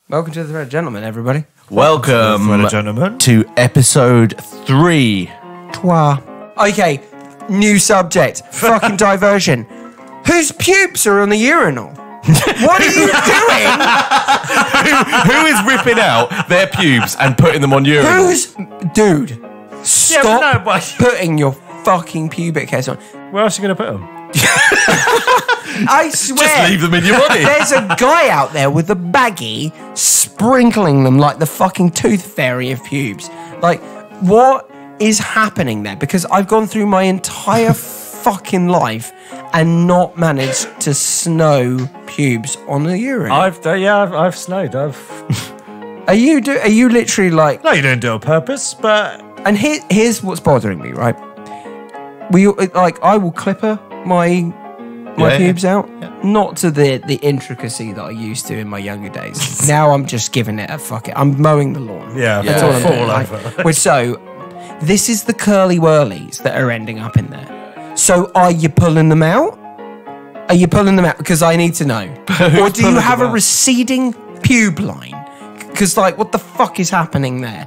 Welcome to the Thread, gentlemen, everybody. Welcome to episode 3. Okay, new subject. Fucking diversion. Whose pubes are on the urinal? What are you doing? Who is ripping out their pubes and putting them on urinals? Dude, stop putting your fucking pubic hairs on. Where else are you going to put them? I swear. Just leave them in your body. There's a guy out there with a baggie sprinkling them like the fucking tooth fairy of pubes. Like, what is happening there? Because I've gone through my entire fucking life and not managed to snow pubes on the urine. I've snowed. Are you literally like? No, you don't do it on purpose, but. And here's what's bothering me, right? I will clipper my pubes out, not to the intricacy that I used to in my younger days. Now I'm just giving it a fuck it. I'm mowing the lawn. That's all I'm doing. Like, so this is the curly whirlies that are ending up in there. So are you pulling them out? Are you pulling them out? Because I need to know. Or do you have a receding pube line? Because what the fuck is happening there?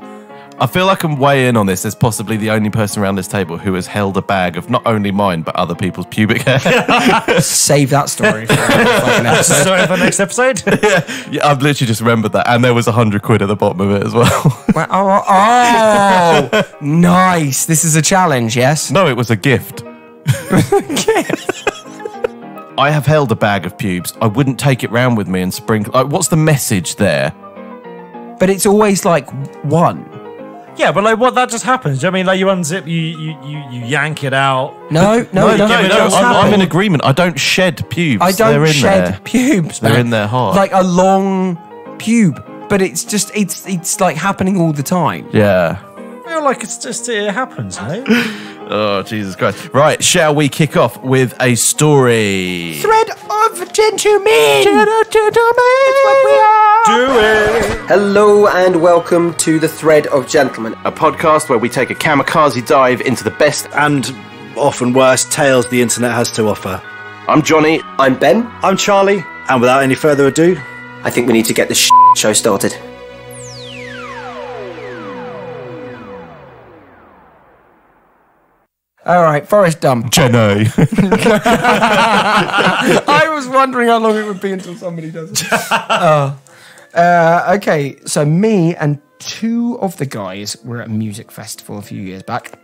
I feel like I'm way in on this as possibly the only person around this table who has held a bag of not only mine, but other people's pubic hair. Save that story for fucking episode. Sorry for the next episode? yeah, I've literally just remembered that. And there was £100 at the bottom of it as well. Oh, nice. This is a challenge, yes? No, it was a gift. I have held a bag of pubes. I wouldn't take it round with me and sprinkle. What's the message there? But it's always one. Yeah, but what that just happens. I mean, you unzip, you yank it out. No. I'm in agreement. I don't shed pubes. I don't shed pubes. They're in there hard. Like a long pube, but it's just it's like happening all the time. Yeah. I feel like it happens, no? Oh, Jesus Christ. Right, shall we kick off with a story? Thread of gentlemen. Gentlemen. It's what we are. Do it. Hello and welcome to the Thread of Gentlemen, a podcast where we take a kamikaze dive into the best and often worse tales the internet has to offer. I'm Johnny. I'm Ben. I'm Charlie. And without any further ado, I think we need to get this show started. All right, Forest Dump. Jenny. I was wondering how long it would be until somebody does it. Okay, so me and two of the guys were at a music festival a few years back.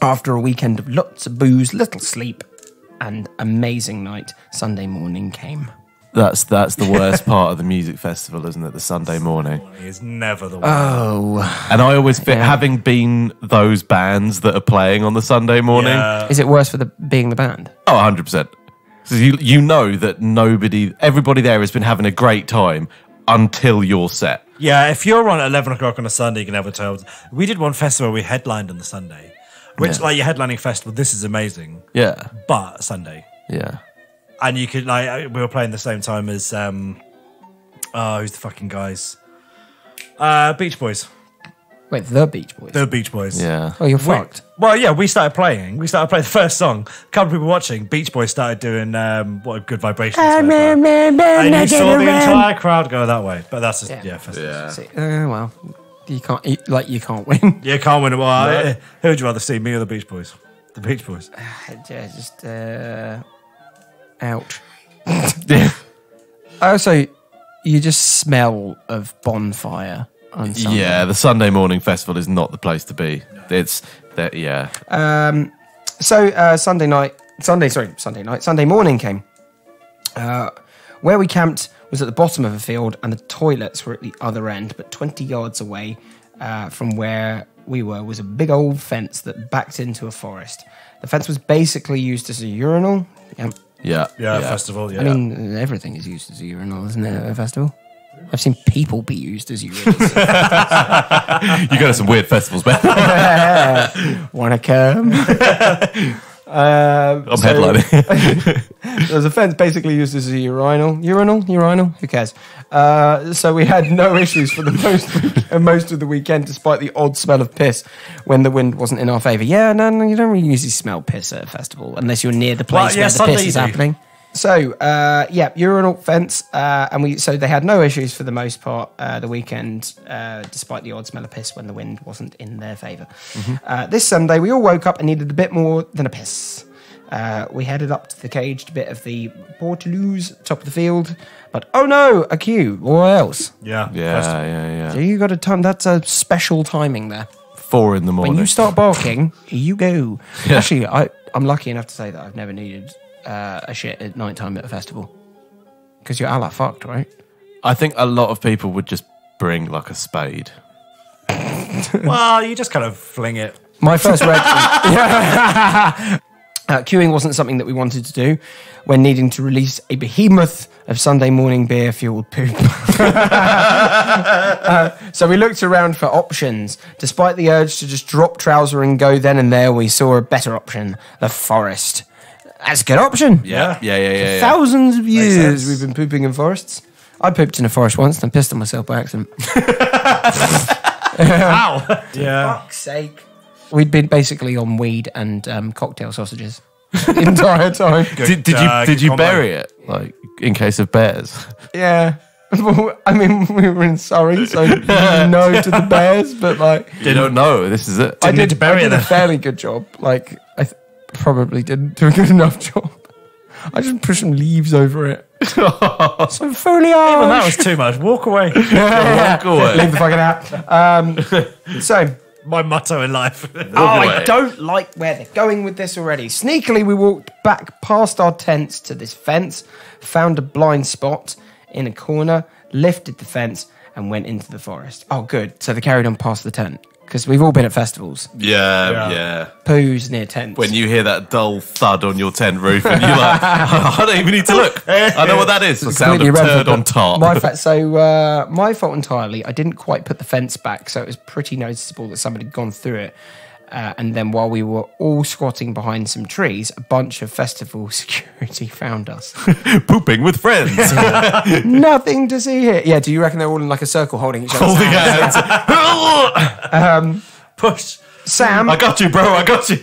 After a weekend of lots of booze, little sleep, and amazing night, Sunday morning came. That's the worst part of the music festival, isn't it? The Sunday morning. It's never the worst. Oh. And I always think, having been those bands that are playing on the Sunday morning. Yeah. Is it worse for being the band? Oh, 100%. So you know that everybody there has been having a great time until you're set. Yeah, if you're on at 11 o'clock on a Sunday, you can never tell. We did one festival we headlined on the Sunday, which, your headlining festival, this is amazing. Yeah. But Sunday. Yeah. And you could, we were playing the same time as, who's the fucking guys? Beach Boys. Wait, the Beach Boys? The Beach Boys. Yeah. Oh, you're fucked. Well, yeah, we started playing. We started playing the first song. A couple of people watching. Beach Boys started doing what a good vibrations. And you saw the entire crowd go that way. But that's just, festival. Yeah. Well, you can't win. You can't win. Well, who would you rather see, me or the Beach Boys? The Beach Boys. Ouch. Also, you just smell of bonfire on Sunday. Yeah, the Sunday morning festival is not the place to be. It's that, yeah. Sunday morning came. Where we camped was at the bottom of a field, and the toilets were at the other end. But 20 yards away from where we were was a big old fence that backed into a forest. The fence was basically used as a urinal. Yeah. Festival, yeah. I mean, everything is used as a urinal, isn't it, at a festival? I've seen people be used as urinals. You go to some weird festivals, man. Wanna come? I'm headlining. There's a fence basically used as a urinal. Who cares? So we had no issues for the most of the weekend, despite the odd smell of piss when the wind wasn't in our favour. Yeah, no, you don't really usually smell piss at a festival unless you're near the place where the piss is happening. Urinal fence, and so they had no issues for the most part the weekend, despite the odd smell of piss when the wind wasn't in their favour. This Sunday, we all woke up and needed a bit more than a piss. We headed up to the caged bit of the Portaloos, top of the field, but oh no, a queue. What else? Yeah. So you got a time. That's a special timing there. 4 a.m. When you start barking, you go. Actually, I'm lucky enough to say that I've never needed a shit at night time at a festival. Because you're a la fucked, right? I think a lot of people would just bring like a spade. Well, you just kind of fling it. My first queuing wasn't something that we wanted to do when needing to release a behemoth of Sunday morning beer-fueled poop. So we looked around for options. Despite the urge to just drop trouser and go then and there, we saw a better option, the forest. That's a good option. Yeah. For thousands of years we've been pooping in forests. I pooped in a forest once and pissed on myself by accident. Ow! Yeah. Fuck's sake. We'd been basically on weed and cocktail sausages the entire time. Did you bury it, like, in case of bears? Yeah. Well, I mean, we were in Surrey, so no to the bears, but like... You don't know, this is it. I did a fairly good job. Like, I probably didn't do a good enough job. I just pushed some leaves over it. Some foliage. Even that was too much. Walk away. Walk away. Leave the fucking out. So... My motto in life. I don't like where they're going with this already. Sneakily, we walked back past our tents to this fence, found a blind spot in a corner, lifted the fence, and went into the forest. Oh, good. So they carried on past the tent. Because we've all been at festivals. Yeah. Poos near tents. When you hear that dull thud on your tent roof and you're like, I don't even need to look. I know what that is. The sound of turd on top. My fault entirely. I didn't quite put the fence back, so it was pretty noticeable that somebody had gone through it. And then while we were all squatting behind some trees, a bunch of festival security found us. Pooping with friends. Nothing to see here. Yeah, do you reckon they're all in like a circle holding each other's hands? Push. Sam. I got you, bro. I got you.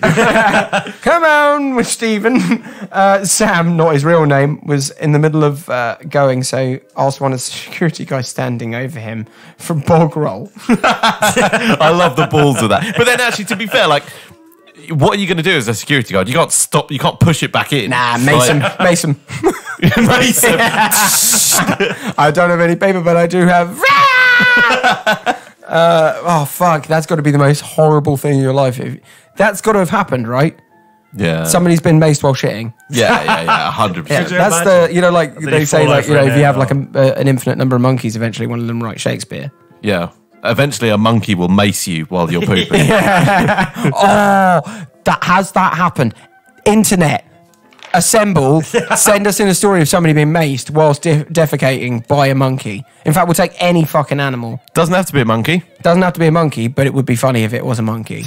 Come on with Stephen. Sam, not his real name, was in the middle of going, so asked one of the security guys standing over him for bog roll. I love the balls of that. But then actually, to be fair, like, what are you going to do as a security guard? You can't stop. You can't push it back in. Nah, Mason. Mason. I don't have any paper, but I do have... oh, fuck. That's got to be the most horrible thing in your life. That's got to have happened, right? Yeah. Somebody's been maced while shitting. Yeah, 100%. Yeah, that's like, they say, like, if you have, like, an infinite number of monkeys, eventually one of them writes Shakespeare. Yeah. Eventually a monkey will mace you while you're pooping. Oh, has that happened? Internet. Assemble, send us in a story of somebody being maced whilst defecating by a monkey. In fact, we'll take any fucking Doesn't have to be a monkey. Doesn't have to be a monkey, but it would be funny if it was a monkey.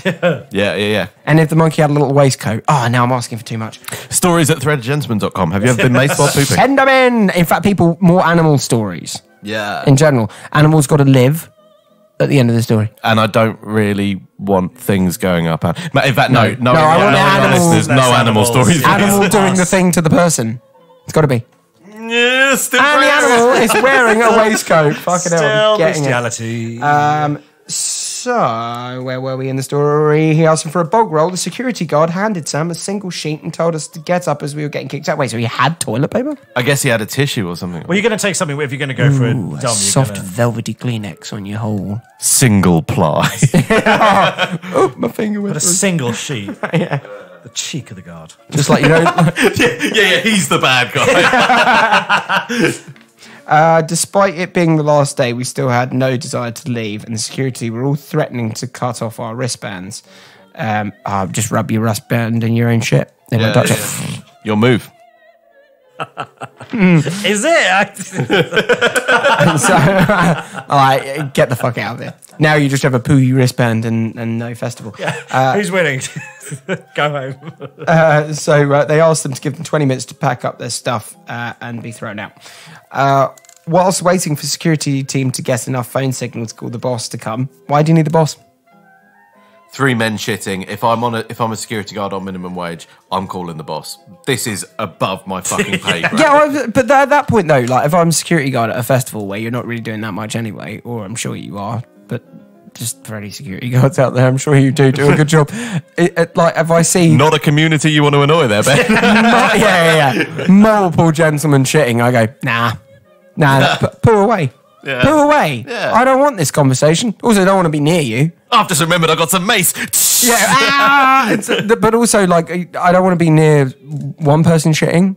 Yeah. And if the monkey had a little waistcoat. Oh, now I'm asking for too much. Stories at threadgentleman.com. Have you ever been maced while pooping? Send them in. In fact, more animal stories. Yeah. In general. Animals got to live at the end of the story. And I don't really want things going up. In fact, no. I want animals. There's no animal stories. Animal doing the thing to the person. It's got to be. Yeah, still and the animal is wearing a waistcoat. Fucking hell, I'm getting bestiality. So, where were we in the story? He asked him for a bog roll. The security guard handed Sam a single sheet and told us to get up as we were getting kicked out. Wait, so he had toilet paper? I guess he had a tissue or something. Well, you're going to take something if you're going to go for a dumb. Soft velvety Kleenex on your hole. Single ply. Oh, my finger went But a single sheet. Yeah. The cheek of the guard. Just like, yeah, he's the bad guy. Despite it being the last day, we still had no desire to leave, and the security were all threatening to cut off our wristbands. Just rub your wristband in your own shit. They won't touch it. Your move. Is it? So, alright, get the fuck out of here. Now you just have a poo wristband and no festival. Who's winning? Go home. So they asked them to give them 20 minutes to pack up their stuff and be thrown out. Whilst waiting for security team to get enough phone signal to call the boss to come. Why do you need the boss? 3 men shitting. If I'm a security guard on minimum wage, I'm calling the boss. This is above my fucking pay grade. Yeah, but at that point though, like if I'm a security guard at a festival where you're not really doing that much anyway, or I'm sure you are, but just for any security guards out there, I'm sure you do a good job. Like if I see Not a community you want to annoy there, Ben. multiple gentlemen shitting, I go, nah, pull away. Yeah. Pull away. Yeah. I don't want this conversation. Also, I don't want to be near you. I've just remembered I got some mace. But also, like, I don't want to be near one person shitting.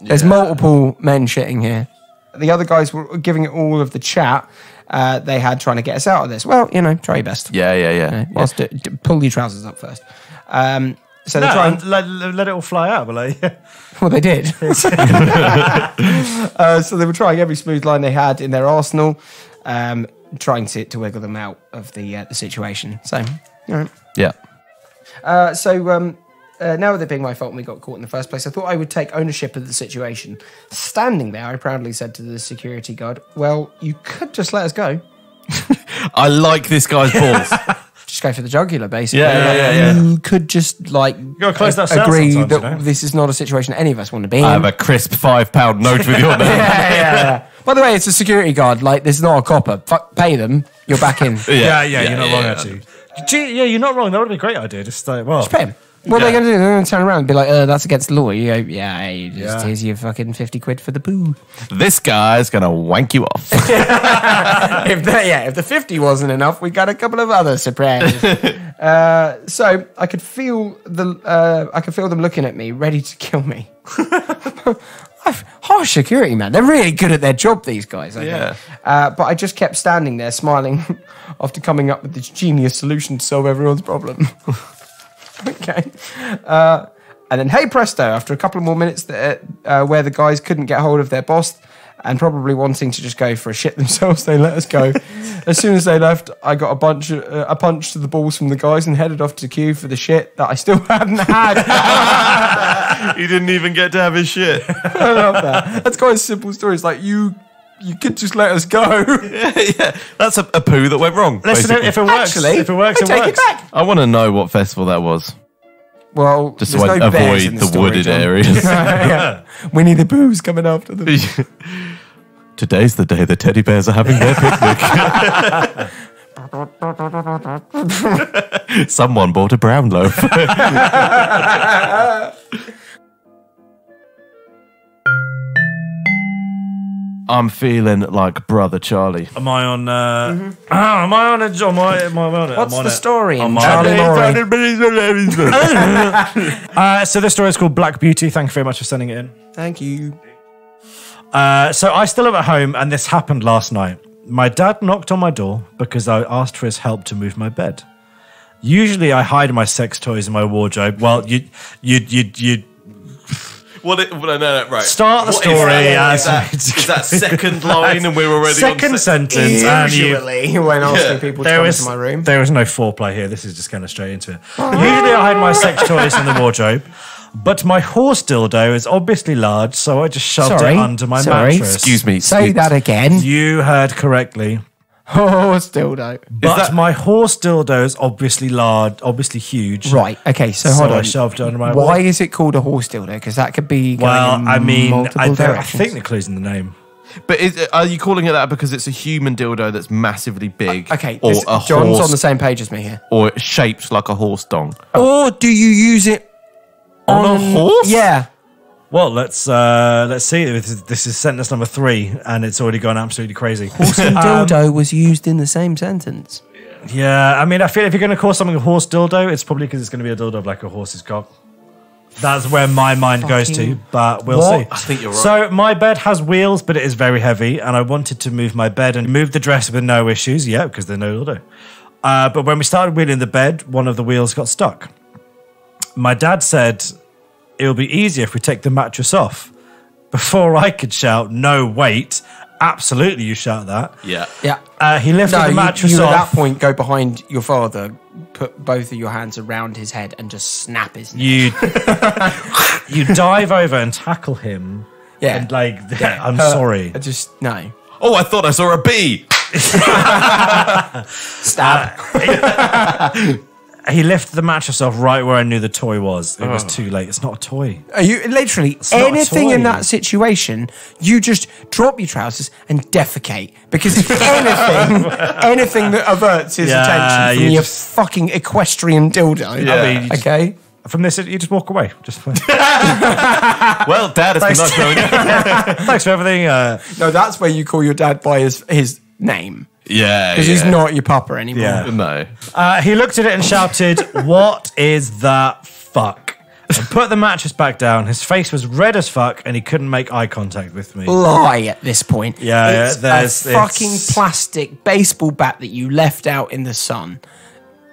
There's multiple men shitting here. The other guys were giving it all of the chat they had trying to get us out of this. Well, try your best. Yeah. Pull your trousers up first. So they No, try and let it all fly out. But like, well, they did. So they were trying every smooth line they had in their arsenal, trying to wiggle them out of the situation. So, Yeah. now with it being my fault and we got caught in the first place, I thought I would take ownership of the situation. Standing there, I proudly said to the security guard, "Well, you could just let us go. I like this guy's balls. Just go for the jugular, basically. Yeah. You could just gotta close that cell agree sometimes, that this is not a situation any of us want to be in." I have a crisp £5 note with your name. yeah. By the way, it's a security guard. Like, this is not a copper. Pay them. You're back in. yeah, you're not wrong actually. Gee, yeah, you're not wrong. That would be a great idea. Just like, well, Just pay them. What are they going to do? They're going to turn around and be like, that's against the law. You go, here's your fucking 50 quid for the poo. This guy's going to wank you off. If the 50 wasn't enough, we got a couple of other surprises. So I could feel them looking at me, ready to kill me. Harsh security, man. They're really good at their job, these guys. I think. But I just kept standing there, smiling after coming up with this genius solution to solve everyone's problem. Okay. And then, hey presto, after a couple of more minutes where the guys couldn't get hold of their boss and probably wanting to just go for a shit themselves, they let us go. As soon as they left, I got a punch to the balls from the guys and headed off to queue for the shit that I still hadn't had. He didn't even get to have his shit. I love that. That's quite a simple story. It's like, you could just let us go. Yeah. That's a poo that went wrong. listen, basically. if it works, Actually, if it works, I it take works. it back. I want to know what festival that was. Well, Just there's so I no bears avoid in the story, wooded John. areas. Yeah. Winnie the Pooh's coming after them. Today's the day the teddy bears are having their picnic. Someone bought a brown loaf. I'm feeling like Brother Charlie. Am I on? Am I on it? Am I on it? What's I'm on the it. story? I'm on Charlie it. Laurie. So this story is called Black Beauty. Thank you very much for sending it in. Thank you. So I still live at home, and this happened last night. My dad knocked on my door because I asked for his help to move my bed. Usually, I hide my sex toys in my wardrobe. Well, you right. start the What story. Is that second line, and we're already second on sentence. And you, Usually, when asking people to come into my room. there is no foreplay here. This is just going straight into it. Usually, I hide my sex toys in the wardrobe, but my horse dildo is obviously large, so I just shoved it under my mattress. Excuse me. Say that again. You heard correctly. Oh, still don't. But my horse dildo is obviously large, obviously huge. Right. Okay. So So hold I on. shoved it under my. Why is it called a horse dildo? Because that could be going Well, in I mean, multiple I directions. think the clue's in the name. But are you calling it that because it's a human dildo that's massively big? Okay. Or a John's horse, on the same page as me here. or it's shaped like a horse dong. Or do you use it On a horse? Yeah. Well, let's see. This is sentence number 3, and it's already gone absolutely crazy. Horse and dildo was used in the same sentence. Yeah, I mean, I feel if you're going to call something a horse dildo, it's probably because it's going to be a dildo of like a horse's cock. That's where my mind goes to, but we'll see. I think you're right. So my bed has wheels, but it is very heavy, and I wanted to move my bed and move the dresser with no issues. Yeah, because there's no dildo. But when we started wheeling the bed, one of the wheels got stuck. My dad said it'll be easier if we take the mattress off. Before I could shout, "No, wait!" Absolutely, you shout that. Yeah. Yeah. He lifted the mattress you off. at that point go behind your father, put both of your hands around his head and just snap his neck. You dive over and tackle him. Yeah. And I'm sorry. I just, no. Oh, I thought I saw a bee. Stab. He lifted the mattress off right where I knew the toy was. It was too late. It's not a toy. Are you literally not a anything toy. in that situation? You just drop your trousers and defecate because anything that averts his attention from you your just- fucking equestrian dildo. Yeah. I mean, you just- Okay. From this, you just walk away. Just Well, Dad, it's been nice knowing you. thanks for everything. No, that's where you call your dad by his name Yeah, because he's not your papa anymore. Yeah. No. He looked at it and shouted, "What is that fuck?" And put the mattress back down. His face was red as fuck, and he couldn't make eye contact with me. Lie at this point. Yeah, it's there's- a fucking it's- plastic baseball bat that you left out in the sun.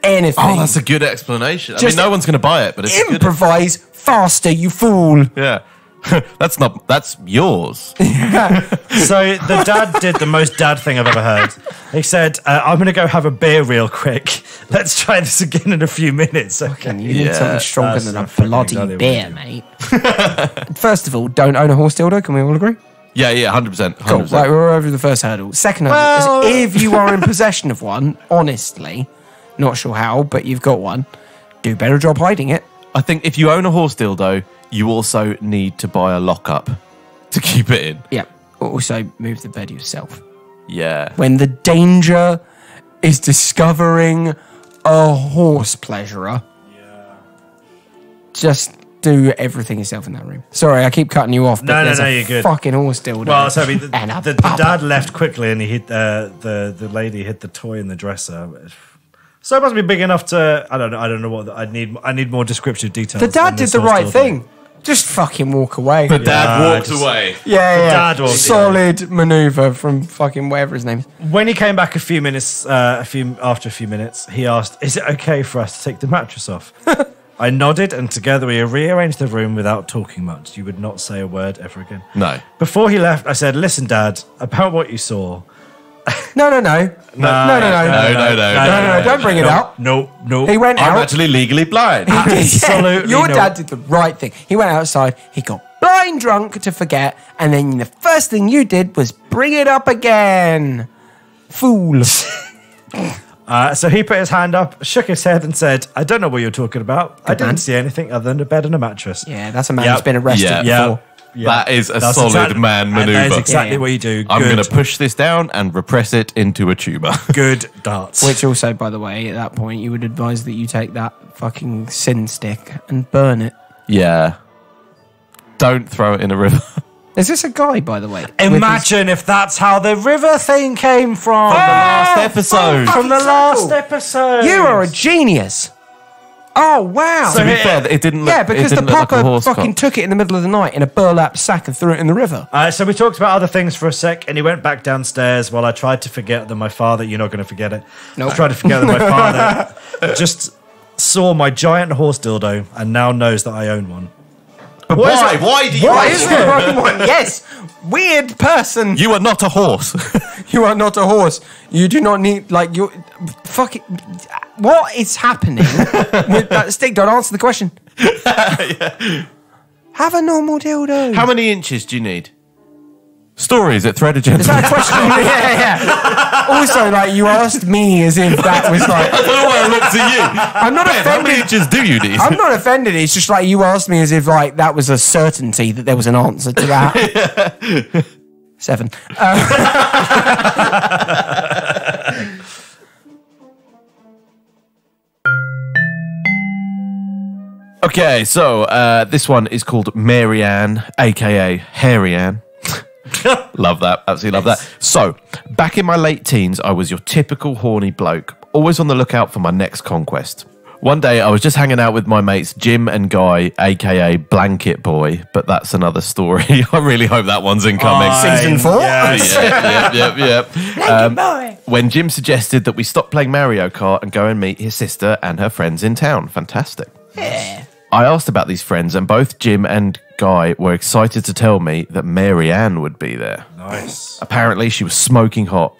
Anything. Oh, that's a good explanation. I Just mean, no one's going to buy it, but it's a good. improvise faster, you fool. Yeah. That's yours. So the dad did the most dad thing I've ever heard. He said, "I'm going to go have a beer real quick. Let's try this again in a few minutes." Okay. You need something stronger That's than a not fucking bloody exactly what beer, we do. mate. First of all, don't own a horse dildo. Can we all agree? Yeah, 100%. 100%. Cool. Right, we're over the first hurdle. Second hurdle is if you are in possession of one, honestly, not sure how, but you've got one, do a better job hiding it. I think if you own a horse dildo, you also need to buy a lockup to keep it in. Yeah. Also, move the bed yourself. Yeah. When the danger is discovering a horse pleasurer, just do everything yourself in that room. Sorry, I keep cutting you off, but No, there's a you're good. fucking horse dildo. Well, so I mean, and a the papa. dad left quickly, and he hit the lady hit the toy in the dresser. So it must be big enough to. I don't know what I need more descriptive details. The dad on did this the horse right dildo. thing. Just fucking walk away. The dad Yeah, walked just- away. Yeah. dad walked Solid maneuver from fucking whatever his name is. When he came back after a few minutes, he asked, "Is it okay for us to take the mattress off?" I nodded, and together we rearranged the room without talking much. You would not say a word ever again. No. Before he left, I said, "Listen, Dad, about what you saw." No. No, Don't bring it up. No. He went I'm out. actually legally blind. Absolutely Your no. dad did the right thing. He went outside, he got blind drunk to forget, and then the first thing you did was bring it up again. Fool. So he put his hand up, shook his head, and said, "I don't know what you're talking about. I didn't man. see anything other than a bed and a mattress." Yeah, that's a man Yep. who's been arrested Yeah. before. That is a That's solid exactly- man and maneuver. That is exactly Yeah. what you do. I'm Good. going to push this down and repress it into a tuber. Good darts. Which also, by the way, at that point, you would advise that you take that fucking sin stick and burn it. Yeah. Don't throw it in a river. Is this a guy, by the way? with his- Imagine if that's how the river thing came from. Last episode. From the last episode. You are a genius. Oh, wow. To be fair, it didn't look, yeah, because it the didn't look like a papa horse fucking cop. took it in the middle of the night in a burlap sack and threw it in the river. So we talked about other things for a sec, and he went back downstairs while I tried to forget that my father, you're not going to forget it. Nope. I tried to forget that my father just saw my giant horse dildo and now knows that I own one. But why? Why do you Why own is it? there only one? Yes, weird person. You are not a horse. You are not a horse. You do not need, like, you. Fuck it. What is happening with that stick? Don't answer the question. Have a normal dildo. How many inches do you need? Stories at Thread Agenda. Is that a question? yeah. Also, like, you asked me as if that was like. I don't know why I looked at you. I'm not Ben, how many offended. inches do you need? I'm not offended. It's just like you asked me as if like that was a certainty that there was an answer to that. 7. Okay, so this one is called Mary Ann, aka Hairy Ann. Love that. Absolutely love that. So, back in my late teens, I was your typical horny bloke, always on the lookout for my next conquest. One day, I was just hanging out with my mates Jim and Guy, aka Blanket Boy, but that's another story. I really hope that one's incoming. Season 4? Yep. When Jim suggested that we stop playing Mario Kart and go and meet his sister and her friends in town. Fantastic. Yeah. I asked about these friends, and both Jim and Guy were excited to tell me that Mary Ann would be there. Nice. Apparently, she was smoking hot,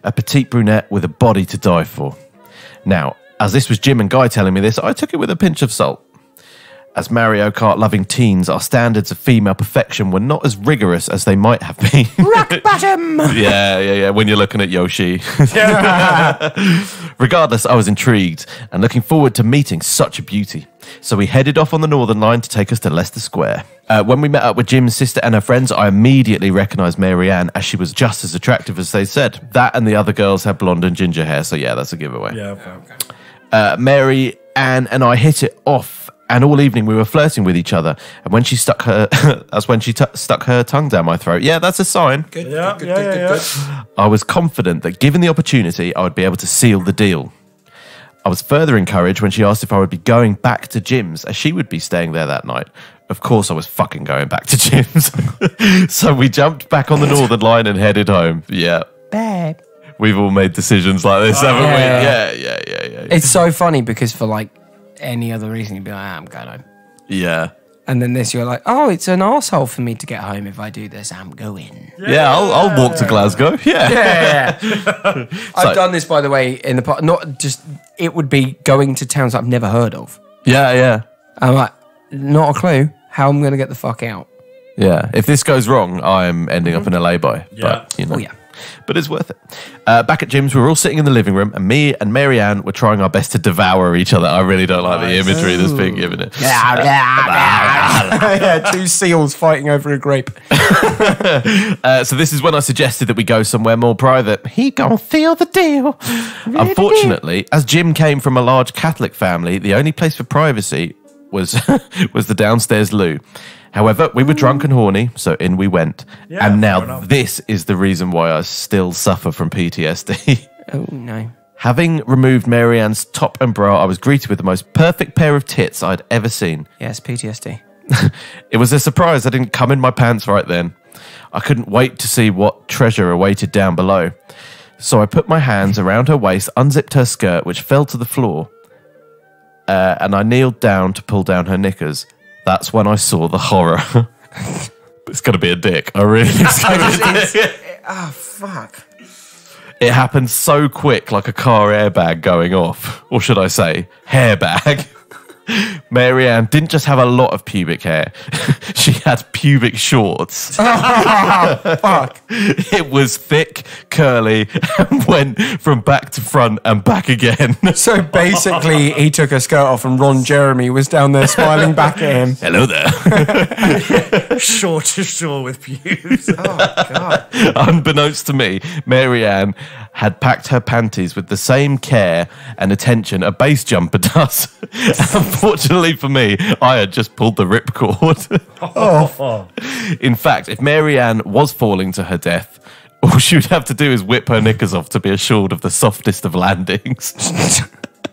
a petite brunette with a body to die for. Now, as this was Jim and Guy telling me this, I took it with a pinch of salt. As Mario Kart loving teens, our standards of female perfection were not as rigorous as they might have been. Rock bottom! Yeah. When you're looking at Yoshi. Regardless, I was intrigued and looking forward to meeting such a beauty. So we headed off on the Northern Line to take us to Leicester Square. When we met up with Jim's sister and her friends, I immediately recognised Mary Ann, as she was just as attractive as they said. That and the other girls had blonde and ginger hair, so yeah, that's a giveaway. Yeah, okay. Mary Ann and I hit it off. And all evening we were flirting with each other. And when she stuck her, stuck her tongue down my throat. Yeah, that's a sign. Good. I was confident that given the opportunity, I would be able to seal the deal. I was further encouraged when she asked if I would be going back to Jim's, as she would be staying there that night. Of course, I was fucking going back to Jim's. So we jumped back on the Northern Line and headed home. Yeah. Babe. We've all made decisions like this, haven't we? Yeah. It's so funny because for like any other reason, you'd be like, I'm going home. Yeah. And then this, you're like, oh, it's an arsehole for me to get home if I do this. I'm going. Yeah, I'll walk to Glasgow. Yeah. I've done this, by the way, in the past. Not just, it would be going to towns I've never heard of. Yeah. I'm like, not a clue how I'm going to get the fuck out. Yeah. If this goes wrong, I'm ending up in a lay-by. Yeah. But, Oh, yeah. But it's worth it. Back at Jim's, we were all sitting in the living room, and me and Mary Ann were trying our best to devour each other. I really don't like the imagery that's being given it. Yeah, two seals fighting over a grape. So this is when I suggested that we go somewhere more private. He gonna feel the deal. Unfortunately, as Jim came from a large Catholic family, the only place for privacy was the downstairs loo. However, we were drunk and horny, so in we went. Yeah, and fair now enough. this is the reason why I still suffer from PTSD. Oh, no. Having removed Mary Ann's top and bra, I was greeted with the most perfect pair of tits I'd ever seen. Yes, PTSD. It was a surprise I didn't come in my pants right then. I couldn't wait to see what treasure awaited down below. So I put my hands around her waist, unzipped her skirt, which fell to the floor, and I kneeled down to pull down her knickers. That's when I saw the horror. It's going to be a dick. I really think it's going to be a dick. Oh, fuck. It happened so quick, like a car airbag going off. Or should I say, hairbag. Mary Ann didn't just have a lot of pubic hair. She had pubic shorts. Fuck. It was thick, curly, and went from back to front and back again. So basically, he took her skirt off and Ron Jeremy was down there smiling back at him. Hello there. Shore to shore with pubes. Oh, God. Unbeknownst to me, Mary Ann had packed her panties with the same care and attention a base jumper does. Unfortunately for me, I had just pulled the ripcord. In fact, if Mary Ann was falling to her death, all she would have to do is whip her knickers off to be assured of the softest of landings.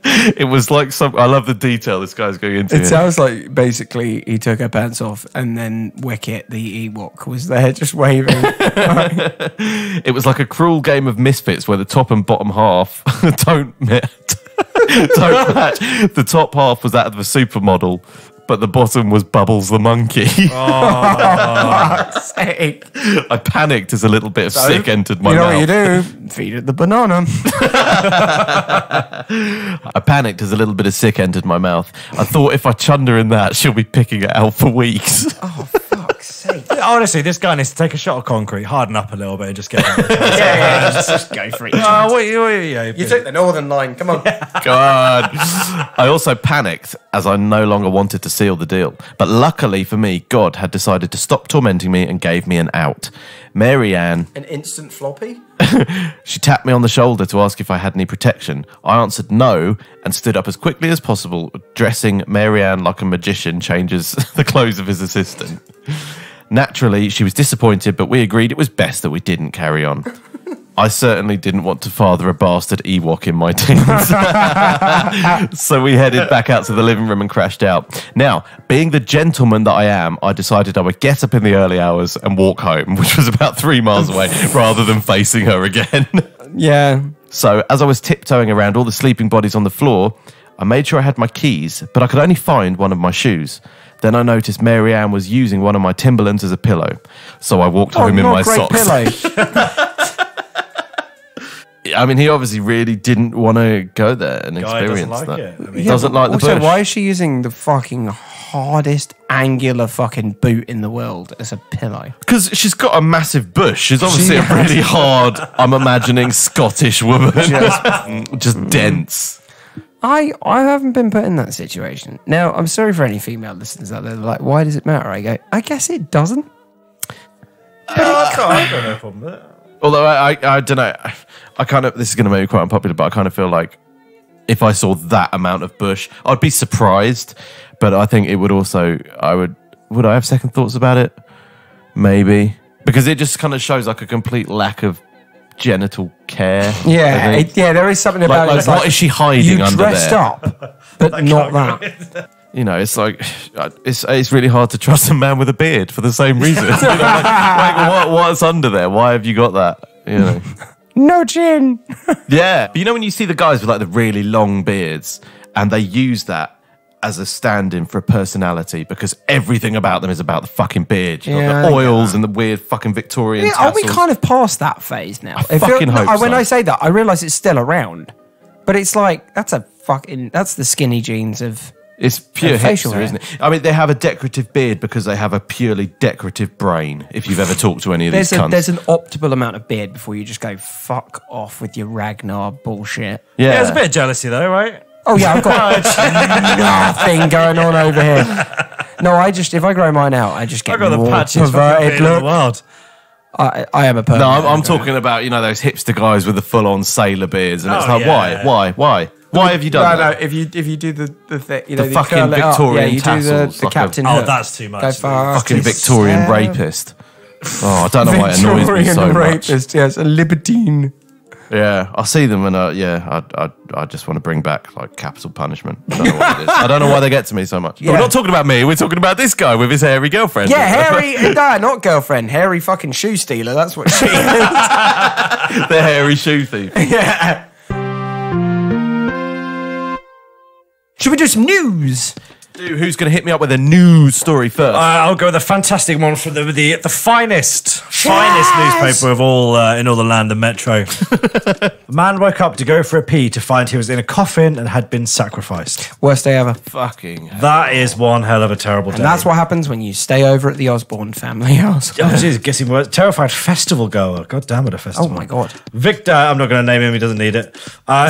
It was like some. I love the detail this guy's going into. It sounds like basically he took her pants off and then Wicket, the Ewok, was there just waving. It was like a cruel game of misfits where the top and bottom half don't match. The top half was that of a supermodel, but the bottom was Bubbles the monkey. Sake. I panicked as a little bit of sick entered my You know mouth. what you do? Feed it the banana. I panicked as a little bit of sick entered my mouth. I thought if I chunder in that, she'll be picking it out for weeks. Oh, fuck's sake. Honestly, this guy needs to take a shot of concrete, harden up a little bit, and just get. Just go for it. You took the Northern Line. Come on. God. I also panicked as I no longer wanted to seal the deal. But luckily for me, God had decided to stop tormenting me and gave me an out. Mary Ann, An instant floppy? she tapped me on the shoulder to ask if I had any protection. I answered no and stood up as quickly as possible, dressing Mary Ann like a magician changes the clothes of his assistant. Naturally, she was disappointed, but we agreed it was best that we didn't carry on. I certainly didn't want to father a bastard Ewok in my teens. So we headed back out to the living room and crashed out. Now, being the gentleman that I am, I decided I would get up in the early hours and walk home, which was about 3 miles away, rather than facing her again. Yeah. So as I was tiptoeing around all the sleeping bodies on the floor, I made sure I had my keys, but I could only find one of my shoes. Then I noticed Mary Ann was using one of my Timberlands as a pillow. So I walked home in my socks. Pillow. I mean, he obviously really didn't want to go there and Guy doesn't experience like that. it. I mean, He doesn't like the Also, bush. why is she using the fucking hardest angular fucking boot in the world as a pillow? Because she's got a massive bush. She's obviously a really hard, I'm imagining, Scottish woman. Just dense. I haven't been put in that situation. Now, I'm sorry for any female listeners out there. Like, why does it matter? I go, I guess it doesn't. I got no problem with it. Although I don't know, I kind of, this is going to make me quite unpopular, but I kind of feel like if I saw that amount of bush, I'd be surprised. But I think it would also, would I have second thoughts about it? Maybe. Because it just kind of shows like a complete lack of genital care. Yeah, there is something about it. Like, It's what is she hiding you under dressed there? up, but not that. You know, it's like it's really hard to trust a man with a beard for the same reason. You know, like what's under there? Why have you got that? You know, No chin. yeah. But you know when you see the guys with like the really long beards, and they use that as a stand-in for a personality because everything about them is about the fucking beard. You Yeah, know, I the get oils and the weird fucking Victorian Yeah, are we tassels. kind of past that phase now? fucking hope When so. I say that, I realise it's still around, but it's like that's the skinny jeans of. It's pure facial hipster, hair. isn't it? I mean, they have a decorative beard because they have a purely decorative brain. If you've ever talked to any of these cunts. There's an optimal amount of beard before you just go fuck off with your Ragnar bullshit. Yeah, there's a bit of jealousy though, right? Oh yeah, I've got nothing going on over here. No, if I grow mine out, I just get I got the more patchiest fucking perverted beard in the look. world. I am a pervert. No, I'm talking about, you know, those hipster guys with the full-on sailor beards, and it's Oh, like, yeah. why have you done No, that? if you do the thing, you know, The you fucking curl it up. Victorian yeah, you do tassels, the like Captain Oh, Hook. that's too much. Go fast. Fucking Victorian rapist. Oh, I don't know why it annoys me so Victorian much. rapist, yes, a libertine. Yeah, I see them and I just want to bring back like capital punishment. I don't know what it is. I don't know why they get to me so much. But Yeah. we're not talking about me. We're talking about this guy with his hairy girlfriend. Yeah, hairy, no, not girlfriend, hairy fucking shoe stealer. That's what she is. The hairy shoe thief. Yeah. Should we do some news? Dude, who's going to hit me up with a news story first? I'll go with a fantastic one from the finest newspaper of all in all the land and metro. A man woke up to go for a pee to find he was in a coffin and had been sacrificed. Worst day ever. Fucking hell. That is one hell of a terrible day. And that's what happens when you stay over at the Osborne family house. Oh, jeez, guessing worse. Terrified festival goer. God damn it, a festival. Oh my God. Victor, I'm not going to name him, he doesn't need it.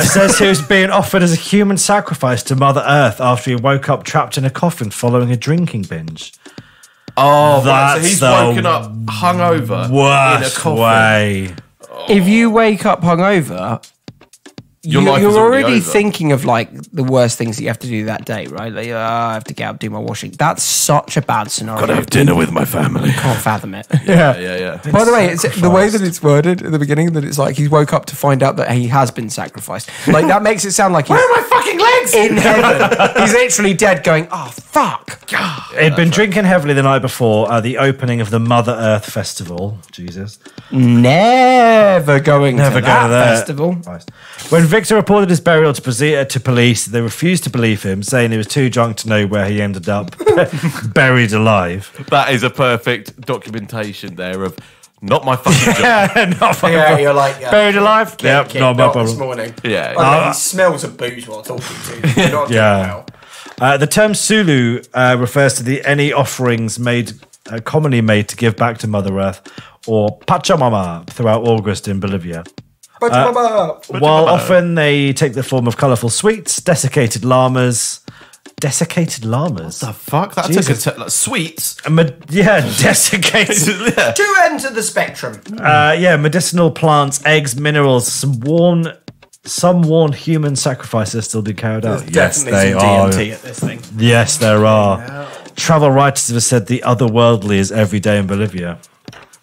Says he was being offered as a human sacrifice to Mother Earth after he woke up trapped in a coffin following a drinking binge. Oh, right, That's so he's the woken up hungover in a Worst coffin. way. If you wake up hungover, Your you're life is already already over. thinking of like the worst things that you have to do that day, right? Like, I have to get up, do my washing. That's such a bad scenario. Gotta have dinner with my family. Can't fathom it. Yeah. By the way, it's the way that it's worded at the beginning that it's like he woke up to find out that he has been sacrificed. Like that makes it sound like he's Where are my fucking legs? in heaven. He's literally dead, going, "Oh fuck." He'd been drinking heavily the night before at the opening of the Mother Earth Festival. Jesus. Never going Never to go that to that festival. Christ. When Victor reported his burial to police, they refused to believe him, saying he was too drunk to know where he ended up, buried alive. That is a perfect documentation there of not my fucking job. Not my Yeah, problem. you're like Buried alive? Yep, not my problem. morning. Yeah. He smells of booze while talking to you. You're not doing Yeah. well. The term Sulu refers to any offerings commonly made to give back to Mother Earth, or Pachamama throughout August in Bolivia. While often they take the form of colourful sweets, desiccated llamas. Desiccated llamas? The fuck? That Jesus. took a like, sweets. Desiccated. Two ends of the spectrum. Medicinal plants, eggs, minerals, some worn human sacrifices still being carried out. Yes, Definitely they some are. DMT at this thing. Yes, there are. Travel writers have said the otherworldly is every day in Bolivia.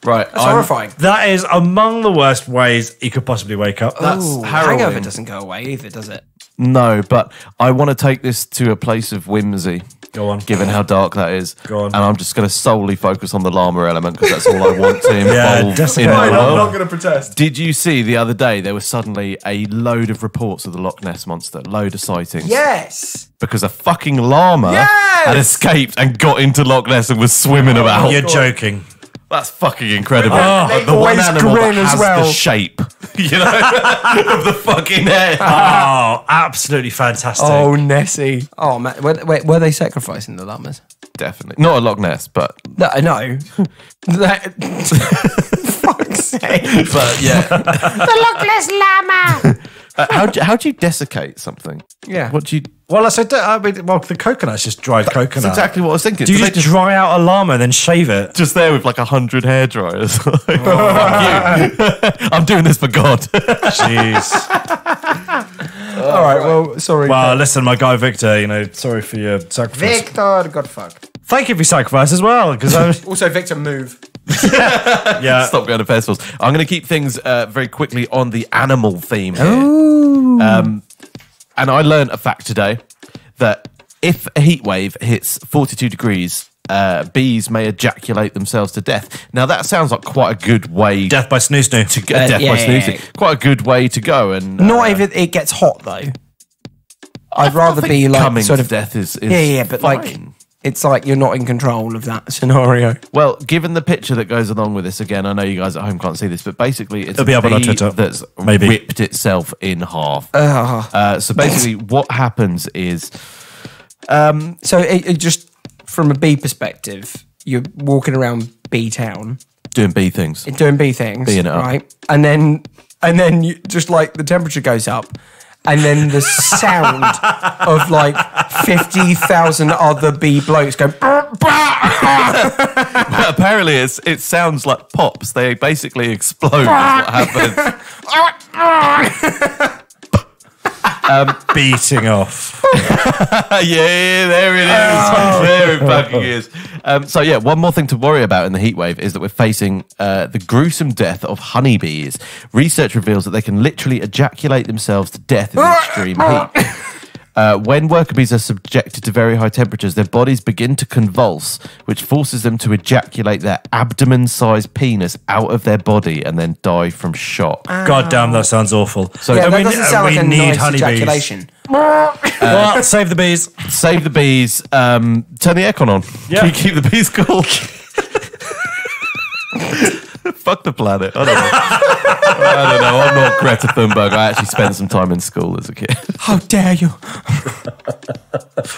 Right. That's horrifying. That is among the worst ways you could possibly wake up. That's Ooh, harrowing. hangover doesn't go away either, does it? No, but I want to take this to a place of whimsy. Go on. Given how dark that is. Go on. And I'm just going to solely focus on the llama element because that's all I want to involve in desiccated. my I'm world. going to protest. Did you see the other day there was suddenly a load of reports of the Loch Ness Monster, load of sightings? Yes. Because a fucking llama Yes! had escaped and got into Loch Ness and was swimming about. You're joking. That's fucking incredible. They the one always animal grin that as has well. the shape, you know, of the fucking head. Oh, absolutely fantastic. Oh, Nessie. Oh, man. Wait, were they sacrificing the llamas? Definitely. Not a Loch Ness, but No. Fuck's sake. yeah. The Loch Ness llama. How do you desiccate something? Yeah. What do you... Well, the coconut's just dried coconut. That's exactly what I was thinking. Do you they just dry out a llama and then shave it? just there with like 100 hair dryers? Fuck you. I'm doing this for God. Jeez. All right, well, sorry. Well, listen, my guy Victor, sorry for your sacrifice. Victor got fucked. Thank you for your sacrifice as well, because Also, Victor, move. yeah. Stop going to festivals. I'm going to keep things very quickly on the animal theme here. And I learned a fact today that if a heat wave hits 42 degrees, bees may ejaculate themselves to death. Now, that sounds like quite a good way... Death by snoo-snoo. to go. Death by snoozing. yeah. Quite a good way to go. And Not if it gets hot, though. I'd rather I think be like coming sort to of... death is Yeah, but fine. like... It's like you're not in control of that scenario. Well, given the picture that goes along with this, again, I know you guys at home can't see this, but basically it's It'll be a up on our bee Twitter, that's maybe. ripped itself in half. So basically what happens is... So it just, from a bee perspective, you're walking around Bee Town, doing bee things. doing bee things, Being it up. right? And then you just like the temperature goes up, and then the sound of like 50,000 other bee blokes go. Apparently it sounds like pops. They basically explode. Is what happens. Beating off. Yeah, there it is. There it fucking is. So yeah, one more thing to worry about in the heat wave is that we're facing the gruesome death of honeybees. Research reveals that they can literally ejaculate themselves to death in the extreme heat. When worker bees are subjected to very high temperatures, their bodies begin to convulse, which forces them to ejaculate their abdomen-sized penis out of their body and then die from shock. God damn, that sounds awful. So Yeah, And that doesn't sound like a nice honeybees. ejaculation. Well, save the bees. Save the bees. Turn the aircon on. Yeah. Can you keep the bees cool? Fuck the planet. I don't know. I'm not Greta Thunberg. I actually spent some time in school as a kid. How dare you?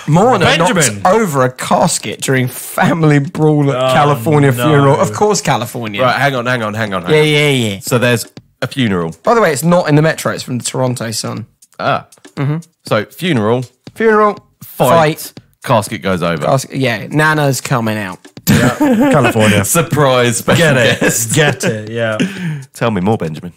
Mourner Benjamin. knocks over a casket during family brawl at California no. funeral. Of course, California. Right, hang on. Yeah. So there's a funeral. By the way, it's not in the Metro. It's from the Toronto Sun. So funeral, Funeral, fight, casket goes over. casket. Yeah, Nana's coming out. California. Surprise special Get guest. it. Get it, yeah. Tell me more, Benjamin.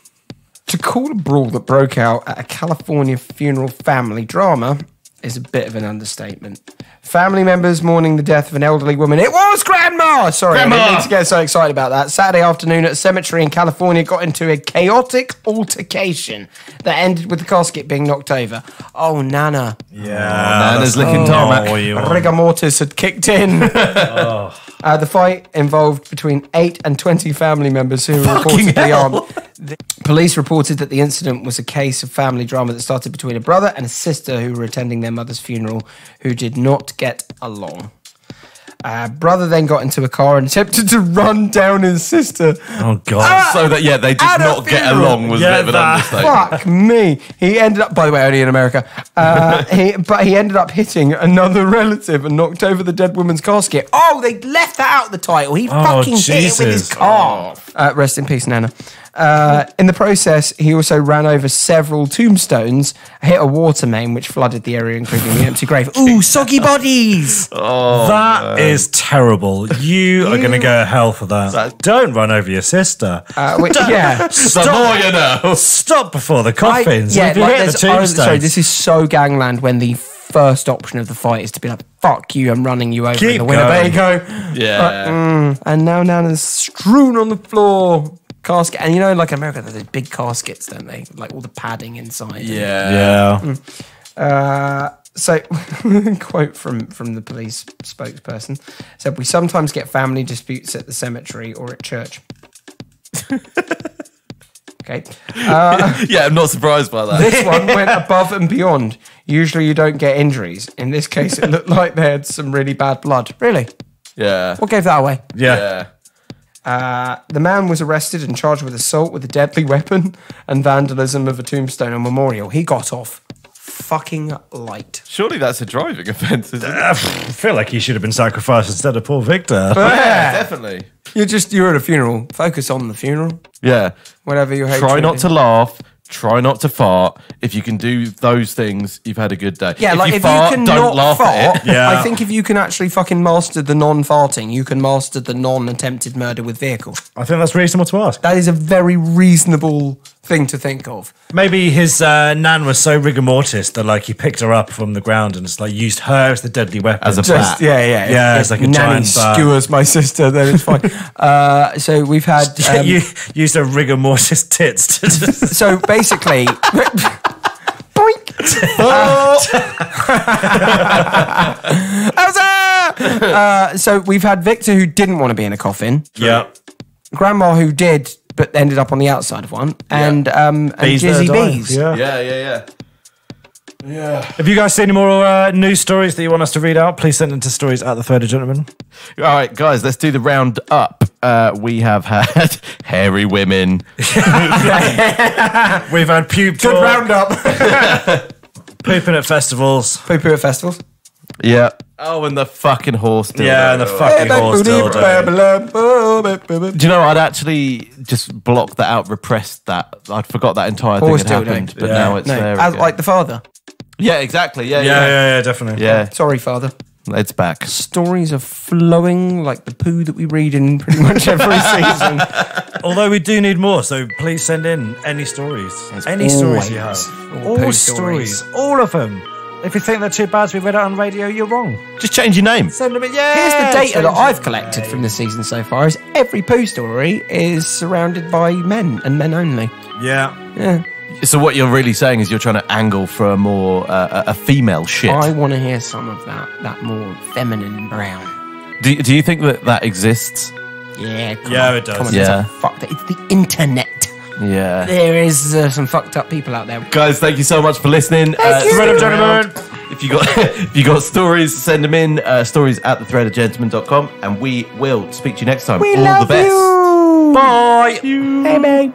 To call a brawl that broke out at a California funeral family drama is a bit of an understatement. Family members mourning the death of an elderly woman. It was Grandma! Sorry, I didn't mean to get so excited about that. Saturday afternoon at a cemetery in California got into a chaotic altercation that ended with the casket being knocked over. Oh, Nana. Yeah. Nana's licking tarmac. Rigor mortis had kicked in. The fight involved between 8 and 20 family members who were reportedly armed. The police reported that the incident was a case of family drama that started between a brother and a sister who were attending their mother's funeral who did not get along. Brother then got into a car and attempted to run down his sister. Oh, God. So that, yeah, they did At a not get funeral. along was Yeah, a bit of an that- understatement. Fuck me. He ended up, by the way, only in America. He ended up hitting another relative and knocked over the dead woman's casket. Oh, they left that out of the title. He fucking hit it with his Jesus. car. Rest in peace, Nana. In the process, he also ran over several tombstones, hit a water main which flooded the area, including the empty grave. Ooh, soggy bodies! That is terrible. You are going to go to hell for that. Don't run over your sister. Yeah. The more you know. Stop before the coffins. Yeah, If you like hit the there's- tombstones. sorry, this is so gangland when the first option of the fight is to be like, fuck you, I'm running you over in Keep the going. Winnebago. Yeah. And now Nana's strewn on the floor. Casket. And you know, like in America, there's those big caskets, don't they? Like all the padding inside. Yeah. Yeah. So, quote from the police spokesperson said, "We sometimes get family disputes at the cemetery or at church." Okay. Yeah, I'm not surprised by that. This one went above and beyond. Usually you don't get injuries. In this case, it looked like they had some really bad blood. Really? Yeah. What gave that away? Yeah. Yeah. The man was arrested and charged with assault with a deadly weapon and vandalism of a tombstone and memorial. He got off fucking light. Surely that's a driving offence, isn't it? I feel like he should have been sacrificed instead of poor Victor. Yeah, definitely. You're at a funeral. Focus on the funeral. Yeah. Whatever your hatred Try not is. to laugh. Try not to fart. If you can do those things, you've had a good day. Yeah, if if fart, you can don't not laugh fart, at it. Yeah. I think if you can actually fucking master the non-farting, you can master the non-attempted murder with vehicle. I think that's reasonable to ask. That is a very reasonable thing to think of. Maybe his nan was so rigor mortis that like he picked her up from the ground and it's like used her as the deadly weapon. As a Just bat. yeah. Yeah, If it's like a nanny giant bat. skewers my sister, then it's fine. So we've had. You used her rigor mortis tits to just... So basically. Boink. So we've had Victor who didn't want to be in a coffin. Yeah. Grandma who did, but ended up on the outside of one, and Bees that Jizzy are dying. Bees. Yeah. Yeah. Have you guys seen any more news stories that you want us to read out? Please send them to stories at the Threaded Gentleman. All right, guys, let's do the round up. We have had hairy women. We've had pube Good talk, roundup. pooping at festivals. Poo-poo at festivals. Yeah. Oh, and the fucking horse. dildo. Yeah, and the fucking horse dildo. Do you know, I'd actually just blocked that out, repressed that. I'd forgot that entire Horse thing had dildo. happened, but Yeah. now it's No, there as, again. like the father. Yeah, exactly. Yeah, Yeah, definitely. Yeah, Sorry, father. it's back. Stories are flowing like the poo that we read in pretty much every season. Although we do need more, so please send in any stories. Any stories you have. always All poo stories. All of them. If you think they're too bad to be read out on radio, you're wrong. Just change your name. Send them in. Yeah. Here's the data that change I've it. collected from the season so far: is every poo story is surrounded by men and men only. Yeah. Yeah, So what you're really saying is you're trying to angle for a more a female shit. I want to hear some of that more feminine brown. Do you think that exists? Yeah, come Yeah, on, it does. Come on, Yeah. fuck that. It's the internet. Yeah. There is some fucked up people out there. Guys, thank you so much for listening. Thread of Gentleman. If you got if you got stories, send them in. Stories at thethreadofgentleman.com, and we will speak to you next time. We All love the best. you. Bye. Hey, babe.